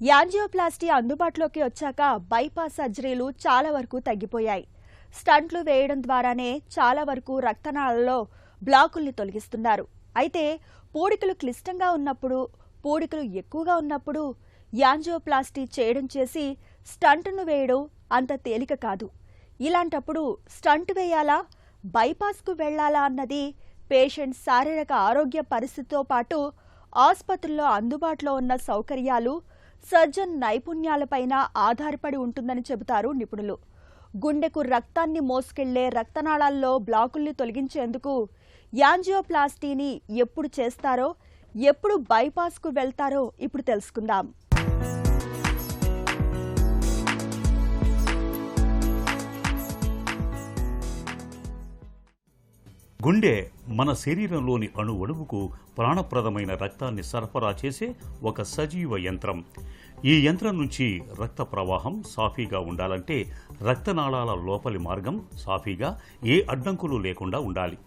Angioplasty అందుబాటులోకి వచ్చాక bypass సర్జరీలు చాలా వరకు తగ్గిపోయాయి. స్టంట్లు వేయడం ద్వారానే చాలా వరకు రక్తనాళాల్లో బ్లాకుల్ని తొలగిస్తున్నారు. అయితే పూడికలు క్లిష్టంగా ఉన్నప్పుడు, పూడికలు ఎక్కువగా ఉన్నప్పుడు యాంజియోప్లాస్టీ చేయడం చేసి స్టంట్ను వేయడం అంత తేలిక కాదు. ఇలాంటప్పుడు స్టంట్ వేయాలా, బైపాస్కు వెళ్లాలా అన్నది పేషెంట్ శారీరక ఆరోగ్య పరిస్థితితో పాటు ఆసుపత్రుల్లో అందుబాటులో ఉన్న సౌకర్యాలు, సర్జన్ నైపుణ్యాలపైన ఆధారపడి ఉంటుందని చెబుతారు నిపుణులు. గుండెకు రక్తాన్ని మోసుకెళ్లే రక్తనాళాల్లో బ్లాకుల్ని తొలగించేందుకు యాంజియోప్లాస్టీని ఎప్పుడు చేస్తారో, ఎప్పుడు బైపాస్కు వెళ్తారో ఇప్పుడు తెలుసుకుందాం. గుండె మన శరీరంలోని అణువణువుకు ప్రాణప్రదమైన రక్తాన్ని సరఫరా చేసే ఒక సజీవ యంత్రం. ఈ యంత్రం నుంచి రక్త ప్రవాహం సాఫీగా ఉండాలంటే రక్తనాళాల లోపలి మార్గం సాఫీగా, ఏ అడ్డంకులు లేకుండా ఉండాలి.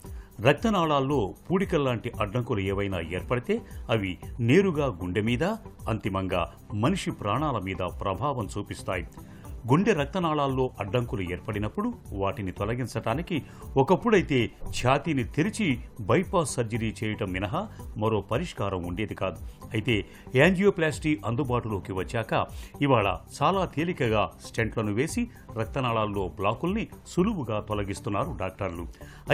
రక్తనాళాల్లో పూడికల్లాంటి అడ్డంకులు ఏవైనా ఏర్పడితే అవి నేరుగా గుండె మీద, అంతిమంగా మనిషి ప్రాణాల మీద ప్రభావం చూపిస్తాయి. గుండె రక్తనాళాల్లో అడ్డంకులు ఏర్పడినప్పుడు వాటిని తొలగించటానికి ఒకప్పుడైతే ఛాతీని తెరిచి బైపాస్ సర్జరీ చేయటం మినహా మరో పరిష్కారం ఉండేది కాదు. అయితే యాంజియోప్లాస్టీ అందుబాటులోకి వచ్చాక ఇవాళ చాలా తేలికగా స్టెంట్లను వేసి రక్తనాళాల్లో బ్లాకుల్ని సులువుగా తొలగిస్తున్నారు డాక్టర్లు.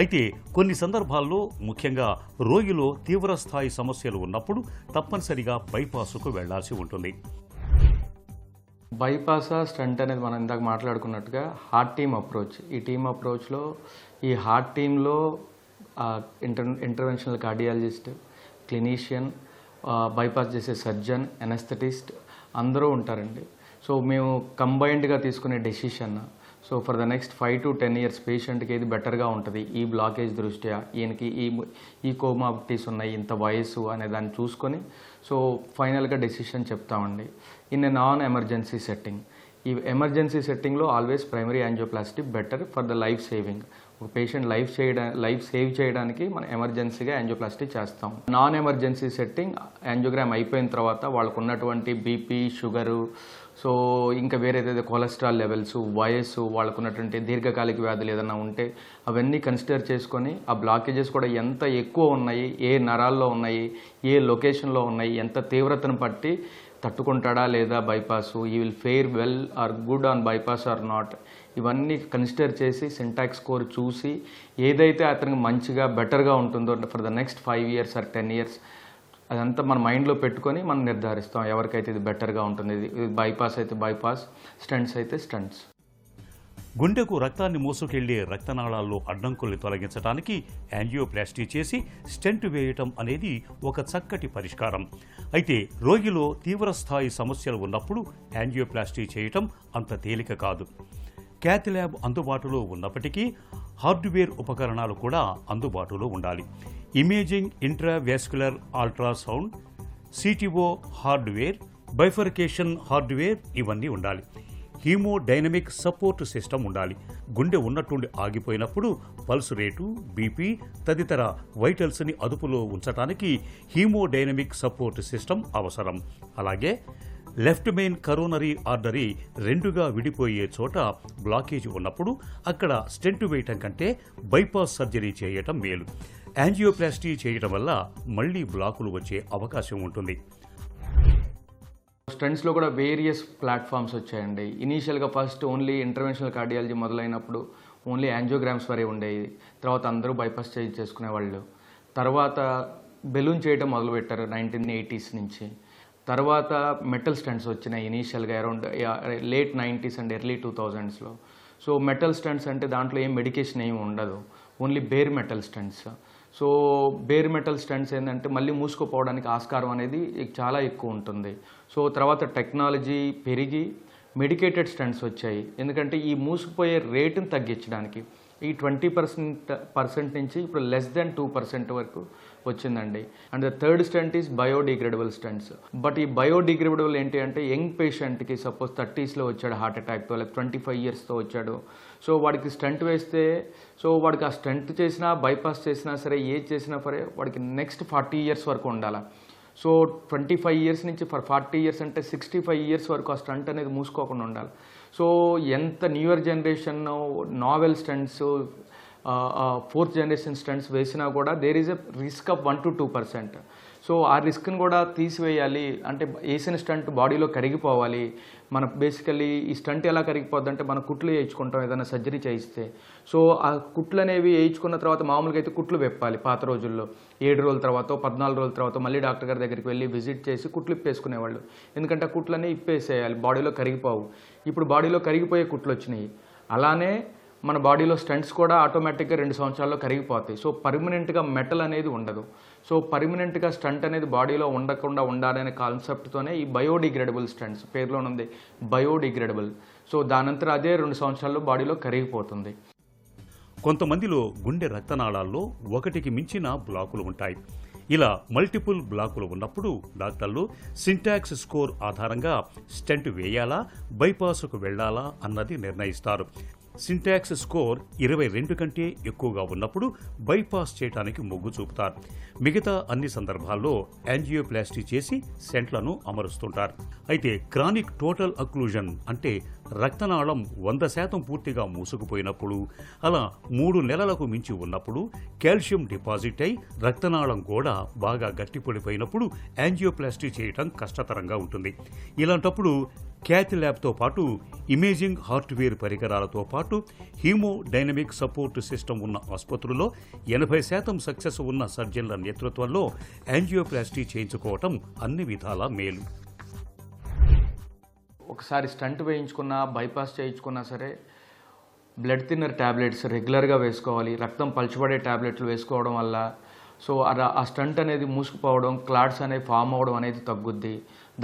అయితే కొన్ని సందర్భాల్లో, ముఖ్యంగా రోగిలో తీవ్రస్థాయి సమస్యలు ఉన్నప్పుడు తప్పనిసరిగా బైపాస్కు వెళ్లాల్సి ఉంటుంది. బైపాస్ స్టంట్ అనేది మనం ఇందాక మాట్లాడుకున్నట్టుగా హార్ట్ టీమ్ అప్రోచ్. ఈ టీమ్ అప్రోచ్లో ఈ హార్ట్ టీంలో ఇంటర్వెన్షనల్ కార్డియాలజిస్ట్, క్లినీషియన్, బైపాస్ చేసే సర్జన్, ఎనస్థెటిస్ట్ అందరూ ఉంటారండి. సో మేము కంబైన్డ్గా తీసుకునే decision, so for the next 5 to 10 years పేషెంట్కి ఏది బెటర్గా ఉంటుంది, ఈ బ్లాకేజ్ దృష్ట్యా ఈయనకి ఈ కోమాబిలిటీస్ ఉన్నాయి, ఇంత వయస్సు అనే దాన్ని చూసుకొని సో ఫైనల్గా డెసిషన్ చెప్తామండి. In a non emergency setting, ఈ ఎమర్జెన్సీ సెట్టింగ్లో always primary angioplasty better for the life saving. ఒక పేషెంట్ లైఫ్ సేవ్ చేయడానికి మనం ఎమర్జెన్సీగా యాంజియోప్లాస్టీ చేస్తాం. నాన్ ఎమర్జెన్సీ సెట్టింగ్ యాంజియోగ్రామ్ అయిపోయిన తర్వాత వాళ్ళకు ఉన్నటువంటి బీపీ, షుగరు, సో ఇంకా వేరేదైతే కొలెస్ట్రాల్ లెవెల్స్, వయస్సు, వాళ్ళకున్నటువంటి దీర్ఘకాలిక వ్యాధులు ఏదైనా ఉంటే అవన్నీ కన్సిడర్ చేసుకొని ఆ బ్లాకేజెస్ కూడా ఎంత ఎక్కువ ఉన్నాయి, ఏ నరాల్లో ఉన్నాయి, ఏ లొకేషన్లో ఉన్నాయి, ఎంత తీవ్రతను బట్టి తట్టుకుంటాడా లేదా bypass, he will fare well or good on bypass or not, ఇవన్నీ కన్సిడర్ చేసి సింటాక్స్ స్కోర్ చూసి ఏదైతే అతనికి మంచిగా బెటర్గా ఉంటుందో for the next 5 years or 10 years అదంతా మన మైండ్లో పెట్టుకొని మనం నిర్ధారిస్తాం ఎవరికైతే ఇది బెటర్గా ఉంటుంది. ఇది బైపాస్ అయితే బైపాస్, స్టంట్స్ అయితే స్టంట్స్. గుండెకు రక్తాన్ని మోసుకెళ్లే రక్తనాళాల్లో అడ్డంకుల్ని తొలగించడానికి యాంజియోప్లాస్టీ చేసి స్టెంట్ వేయటం అనేది ఒక చక్కటి పరిష్కారం. అయితే రోగిలో తీవ్రస్థాయి సమస్యలు ఉన్నప్పుడు యాంజియోప్లాస్టీ చేయటం అంత తేలిక కాదు. క్యాత్ ల్యాబ్ అందుబాటులో ఉన్నప్పటికీ హార్డ్వేర్ ఉపకరణాలు కూడా అందుబాటులో ఉండాలి. Imaging, intravascular ultrasound, CTO hardware, bifurcation hardware ఇవన్నీ ఉండాలి. హీమోడైనమిక్ సపోర్ట్ సిస్టమ్ ఉండాలి. గుండె ఉన్నట్టుండి ఆగిపోయినప్పుడు పల్స్ రేటు, బీపీ తదితర వైటల్స్ని అదుపులో ఉంచడానికి హీమోడైనమిక్ సపోర్ట్ సిస్టమ్ అవసరం. అలాగే లెఫ్ట్ మెయిన్ కరోనరీ ఆర్టరీ రెండుగా విడిపోయే చోట బ్లాకేజ్ ఉన్నప్పుడు అక్కడ స్టెంట్ వేయటం కంటే బైపాస్ సర్జరీ చేయటం మేలు. యాంజియోప్లాస్టీ చేయటం వల్ల మళ్లీ బ్లాకులు వచ్చే అవకాశం ఉంటుంది. స్టంట్స్లో కూడా వేరియస్ ప్లాట్ఫామ్స్ వచ్చాయండి. ఇనీషియల్గా ఫస్ట్ ఓన్లీ ఇంటర్వెన్షనల్ కార్డియాలజీ మొదలైనప్పుడు ఓన్లీ యాంజియోగ్రామ్స్ వరే ఉండేది. తర్వాత అందరూ బైపాస్ చేసుకునేవాళ్ళు. తర్వాత బెలూన్ చేయడం మొదలుపెట్టారు 1980s నుంచి. తర్వాత మెటల్ స్టంట్స్ వచ్చినాయి ఇనీషియల్గా around late 90s and early 2000sలో. సో మెటల్ స్టంట్స్ అంటే దాంట్లో ఏం మెడికేషన్ ఏమి ఉండదు, only bare metal stents. So bare metal stents ఏంటంటే మళ్ళీ మూసుకుపోవడానికి ఆస్కారం అనేది చాలా ఎక్కువ ఉంటుంది. సో తర్వాత టెక్నాలజీ పెరిగి మెడికేటెడ్ స్టంట్స్ వచ్చాయి. ఎందుకంటే ఈ మూసుకుపోయే రేటుని తగ్గించడానికి ఈ 20% నుంచి ఇప్పుడు <2% వరకు వచ్చిందండి. And the third stent is biodegradable stents. But ఈ బయోడిగ్రేడబుల్ ఏంటి అంటే యంగ్ పేషెంట్కి సపోజ్ 30sలో వచ్చాడు హార్ట్ అటాక్తో, లేక 25 yearsతో వచ్చాడు. సో వాడికి స్టంట్ వేస్తే, సో వాడికి ఆ స్టంట్ చేసినా బైపాస్ చేసినా సరే, ఏది చేసినా సరే వాడికి నెక్స్ట్ 40 years వరకు ఉండాలి. సో 25 ఇయర్స్ నుంచి 40 ఇయర్స్ అంటే 65 ఇయర్స్ వరకు ఆ స్టంట్ అనేది మూసుకోకుండా ఉండాలి. సో ఎంత newer generation novel stents, 4th generation stents వేసినా కూడా there is a risk of 1 to 2%. So ఆ రిస్క్ని కూడా తీసివేయాలి. అంటే వేసిన స్టంట్ బాడీలో కరిగిపోవాలి. మన బేసికలీ ఈ స్టంట్ ఎలా కరిగిపోద్ది అంటే మన కుట్లు వేయించుకుంటాం ఏదైనా సర్జరీ చేయిస్తే. సో ఆ కుట్లు అనేవి వేయించుకున్న తర్వాత మామూలుగా అయితే కుట్లు వెప్పాలి పాత రోజుల్లో. 7 రోజుల తర్వాత 14 రోజుల తర్వాత మళ్ళీ డాక్టర్ గారి దగ్గరికి వెళ్ళి విజిట్ చేసి కుట్లు ఇప్పేసుకునేవాళ్ళు. ఎందుకంటే ఆ కుట్లన్నీ ఇప్పేసేయాలి, బాడీలో కరిగిపోవు. ఇప్పుడు బాడీలో కరిగిపోయే కుట్లు వచ్చినాయి. అలానే మన బాడీలో స్టంట్స్ కూడా ఆటోమేటిక్గా 2 సంవత్సరాల్లో కరిగిపోతాయి. సో పర్మనెంట్గా మెటల్ అనేది ఉండదు. సో పర్మనెంట్గా స్టంట్ అనేది బాడీలో ఉండకుండా ఉండాలనే కాన్సెప్ట్తోనే ఈ బయోడిగ్రేడబుల్ స్టంట్స్, పేరులో ఉంది బయోడిగ్రేడబుల్. సో దానంతరం అదే 2 సంవత్సరాల్లో బాడీలో కరిగిపోతుంది. కొంతమందిలో గుండె రక్తనాళాల్లో ఒకటికి మించిన బ్లాకులు ఉంటాయి. ఇలా మల్టిపుల్ బ్లాకులు ఉన్నప్పుడు డాక్టర్లు సింటాక్స్ స్కోర్ ఆధారంగా స్టెంట్ వేయాలా, బైపాస్కు వెళ్లాలా అన్నది నిర్ణయిస్తారు. సింటాక్స్ స్కోర్ 22 కంటే ఎక్కువగా ఉన్నప్పుడు బైపాస్ చేయడానికి మొగ్గు చూపుతారు. మిగతా అన్ని సందర్భాల్లో యాంజియోప్లాస్టీ చేసి స్టెంట్లను అమరుస్తుంటారు. అయితే క్రానిక్ టోటల్ అక్లూజన్ అంటే రక్తనాళం 100% పూర్తిగా మూసుకుపోయినప్పుడు, అలా 3 నెలలకు మించి ఉన్నప్పుడు, కాల్షియం డిపాజిట్ అయి రక్తనాళం కూడా బాగా గట్టిపడిపోయినప్పుడు యాంజియోప్లాస్టీ చేయటం కష్టతరంగా ఉంటుంది. ఇలాంటప్పుడు క్యాథ్ ల్యాబ్తో పాటు ఇమేజింగ్ హార్ట్వేర్ పరికరాలతో పాటు హీమోడైనమిక్ సపోర్ట్ సిస్టమ్ ఉన్న ఆసుపత్రుల్లో 80% సక్సెస్ ఉన్న సర్జన్ల నేతృత్వంలో యాంజియోప్లాస్టీ చేయించుకోవటం అన్ని విధాలా మేలు. ఒకసారి స్టంట్ వేయించుకున్నా, బైపాస్ చేయించుకున్నా సరే బ్లడ్ థిన్నర్ ట్యాబ్లెట్స్ రెగ్యులర్గా వేసుకోవాలి. రక్తం పలుచబడే ట్యాబ్లెట్లు వేసుకోవడం వల్ల సో ఆ స్టంట్ అనేది మూసుకుపోవడం, క్లాట్స్ అనేవి ఫామ్ అవ్వడం అనేది తగ్గుద్ది.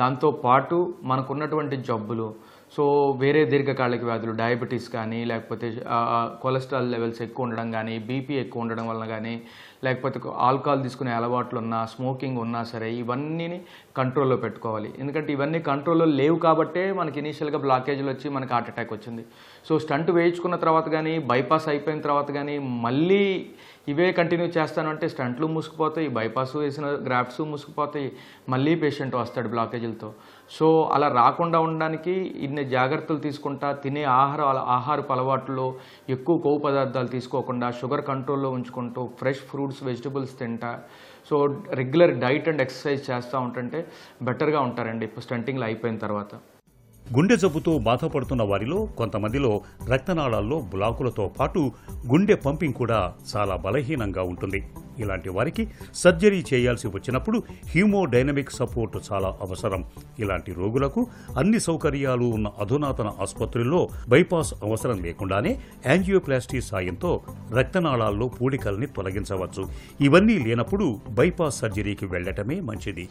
దాంతోపాటు మనకున్నటువంటి జబ్బులు, సో వేరే దీర్ఘకాలిక వ్యాధులు, డయాబెటీస్ కానీ, లేకపోతే కొలెస్ట్రాల్ లెవెల్స్ ఎక్కువ ఉండడం కానీ, బీపీ ఎక్కువ ఉండడం వల్ల కానీ, లేకపోతే ఆల్కహాల్ తీసుకునే అలవాట్లు ఉన్నా, స్మోకింగ్ ఉన్నా సరే ఇవన్నీ కంట్రోల్లో పెట్టుకోవాలి. ఎందుకంటే ఇవన్నీ కంట్రోల్లో లేవు కాబట్టే మనకి ఇనీషియల్గా బ్లాకేజ్లు వచ్చి మనకి హార్ట్ అటాక్ వచ్చింది. సో స్టంట్ వేయించుకున్న తర్వాత కానీ, బైపాస్ అయిపోయిన తర్వాత కానీ మళ్ళీ ఇవే కంటిన్యూ చేస్తాను అంటే స్టంట్లు మూసుకుపోతాయి, బైపాస్ వేసిన గ్రాఫ్ట్స్ మూసుకుపోతాయి, మళ్ళీ పేషెంట్ వస్తాడు బ్లాకేజీలతో. సో అలా రాకుండా ఉండడానికి ఇన్ని జాగ్రత్తలు తీసుకుంటా, తినే ఆహారపు అలవాట్లో ఎక్కువ కొవ్వు పదార్థాలు తీసుకోకుండా, షుగర్ కంట్రోల్లో ఉంచుకుంటూ, ఫ్రెష్ ఫ్రూట్స్, వెజిటబుల్స్ తింటా, so regular diet and exercise చేస్తూ ఉంటుంటే బెటర్గా ఉంటారండి ఇప్పుడు స్టంటింగ్లు అయిపోయిన తర్వాత. గుండె జబ్బుతో బాధపడుతున్న వారిలో కొంతమందిలో రక్తనాళాల్లో బ్లాకులతో పాటు గుండె పంపింగ్ కూడా చాలా బలహీనంగా ఉంటుంది. ఇలాంటి వారికి సర్జరీ చేయాల్సి వచ్చినప్పుడు హీమోడైనమిక్ సపోర్ట్ చాలా అవసరం. ఇలాంటి రోగులకు అన్ని సౌకర్యాలు ఉన్న అధునాతన ఆసుపత్రుల్లో బైపాస్ అవసరం లేకుండానే యాంజియోప్లాస్టీ సాయంతో రక్తనాళాల్లో పూడికల్ని తొలగించవచ్చు. ఇవన్నీ లేనప్పుడు బైపాస్ సర్జరీకి వెళ్లటమే మంచిది.